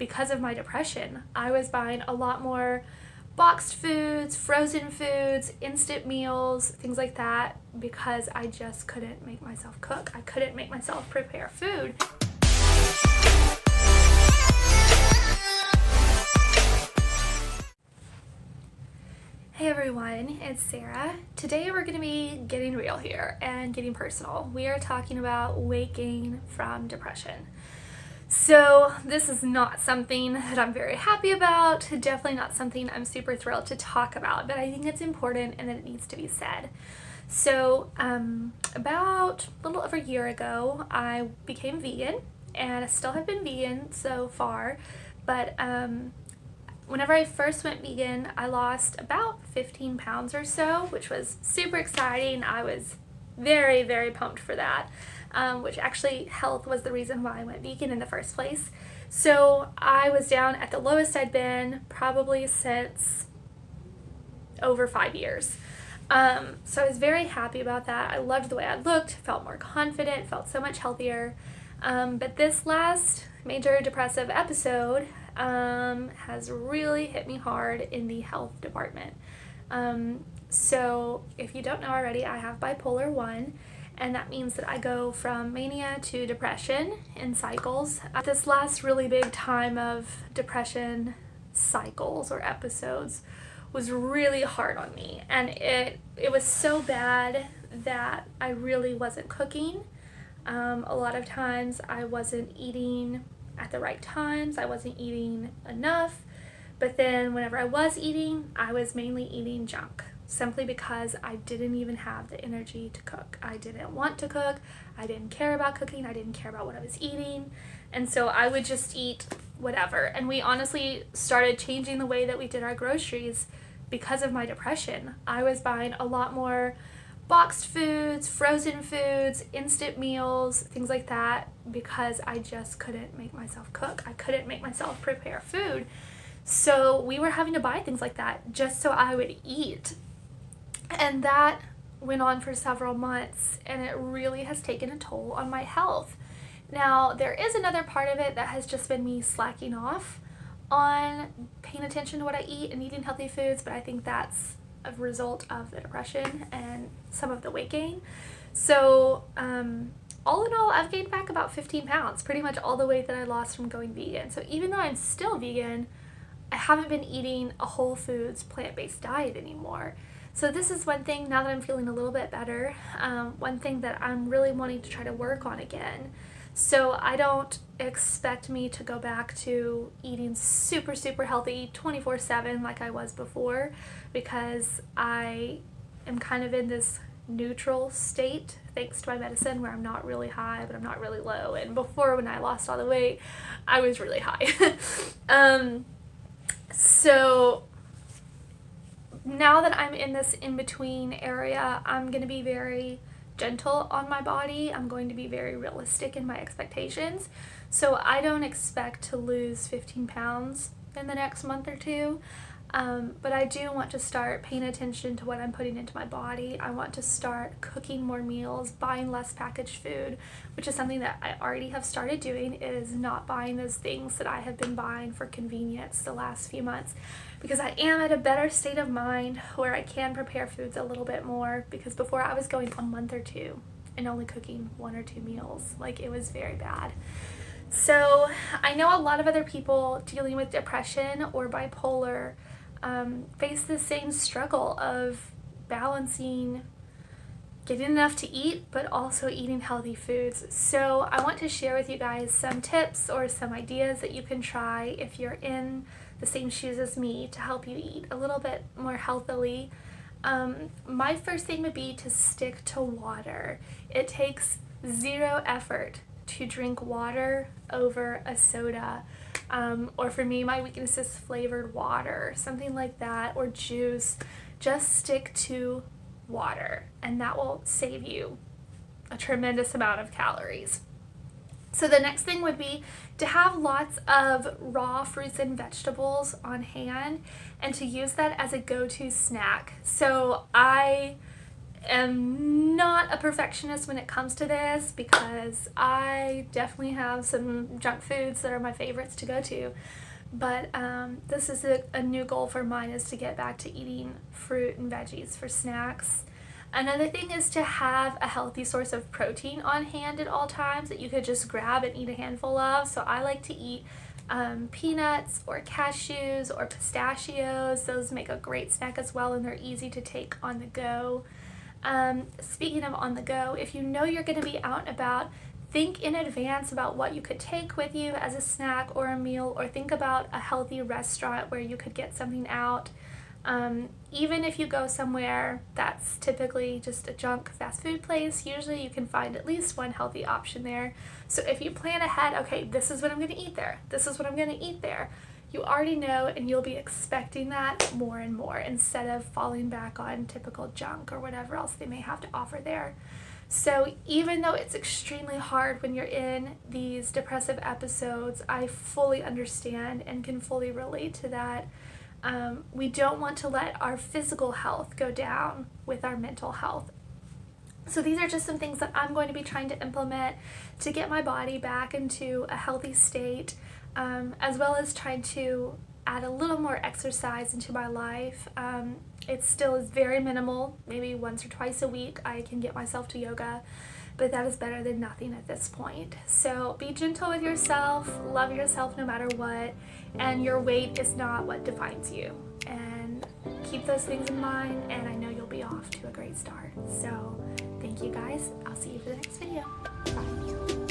because of my depression. I was buying a lot more boxed foods, frozen foods, instant meals, things like that, because I just couldn't make myself cook. I couldn't make myself prepare food. Hey everyone, it's Sarah. Today we're going to be getting real here and getting personal. We are talking about weight gain from depression. So this is not something that I'm very happy about, definitely not something I'm super thrilled to talk about, but I think it's important and that it needs to be said. So about a little over a year ago, I became vegan, and I still have been vegan so far, but whenever I first went vegan, I lost about 15 pounds or so, which was super exciting. I was very, very pumped for that, which actually health was the reason why I went vegan in the first place. So I was down at the lowest I'd been probably since over 5 years. So I was very happy about that. I loved the way I looked, felt more confident, felt so much healthier. But this last major depressive episode has really hit me hard in the health department. So if you don't know already, I have bipolar 1, and that means that I go from mania to depression in cycles. This last really big time of depression cycles or episodes was really hard on me, and it was so bad that I really wasn't cooking. A lot of times I wasn't eating at the right times, I wasn't eating enough, but then whenever I was eating, I was mainly eating junk, simply because I didn't even have the energy to cook. I didn't want to cook, I didn't care about cooking, I didn't care about what I was eating, and so I would just eat whatever. And we honestly started changing the way that we did our groceries because of my depression. I was buying a lot more boxed foods, frozen foods, instant meals, things like that, because I just couldn't make myself cook. I couldn't make myself prepare food. So we were having to buy things like that just so I would eat. And that went on for several months, and it really has taken a toll on my health. Now, there is another part of it that has just been me slacking off on paying attention to what I eat and eating healthy foods, but I think that's a result of the depression and some of the weight gain. So all in all, I've gained back about 15 pounds, pretty much all the weight that I lost from going vegan. So even though I'm still vegan, I haven't been eating a whole foods plant-based diet anymore. So this is one thing, now that I'm feeling a little bit better, one thing that I'm really wanting to try to work on again. So I don't expect me to go back to eating super, super healthy 24/7 like I was before, because I am kind of in this neutral state thanks to my medicine, where I'm not really high, but I'm not really low. And before, when I lost all the weight, I was really high. So now that I'm in this in-between area, I'm going to be very gentle on my body. I'm going to be very realistic in my expectations. So I don't expect to lose 15 pounds in the next month or two. But I do want to start paying attention to what I'm putting into my body. I want to start cooking more meals, buying less packaged food, which is something that I already have started doing, is not buying those things that I have been buying for convenience the last few months, because I am at a better state of mind where I can prepare foods a little bit more, because before I was going a month or two and only cooking 1 or 2 meals. Like, it was very bad. So I know a lot of other people dealing with depression or bipolar face the same struggle of balancing getting enough to eat but also eating healthy foods. So I want to share with you guys some tips or some ideas that you can try if you're in the same shoes as me to help you eat a little bit more healthily. My first thing would be to stick to water. It takes 0 effort to drink water over a soda. Or for me, my weakness is flavored water, something like that, or juice. Just stick to water, and that will save you a tremendous amount of calories. So the next thing would be to have lots of raw fruits and vegetables on hand, and to use that as a go-to snack. So I am not a perfectionist when it comes to this, because I definitely have some junk foods that are my favorites to go to. But this is a new goal for mine, is to get back to eating fruit and veggies for snacks. Another thing is to have a healthy source of protein on hand at all times that you could just grab and eat a handful of. So I like to eat peanuts or cashews or pistachios. Those make a great snack as well, and they're easy to take on the go. Speaking of on the go, if you know you're going to be out and about, think in advance about what you could take with you as a snack or a meal, or think about a healthy restaurant where you could get something out. Even if you go somewhere that's typically just a junk fast food place, usually you can find at least one healthy option there. So if you plan ahead, okay, this is what I'm going to eat there, this is what I'm going to eat there, you already know, and you'll be expecting that more and more, instead of falling back on typical junk or whatever else they may have to offer there. So even though it's extremely hard when you're in these depressive episodes, I fully understand and can fully relate to that. We don't want to let our physical health go down with our mental health. So these are just some things that I'm going to be trying to implement to get my body back into a healthy state, as well as trying to add a little more exercise into my life. It still is very minimal. Maybe once or twice a week I can get myself to yoga, but that is better than nothing at this point. So be gentle with yourself, love yourself no matter what, and your weight is not what defines you. And keep those things in mind, and I know you'll be off to a great start. So thank you guys. I'll see you for the next video. Bye.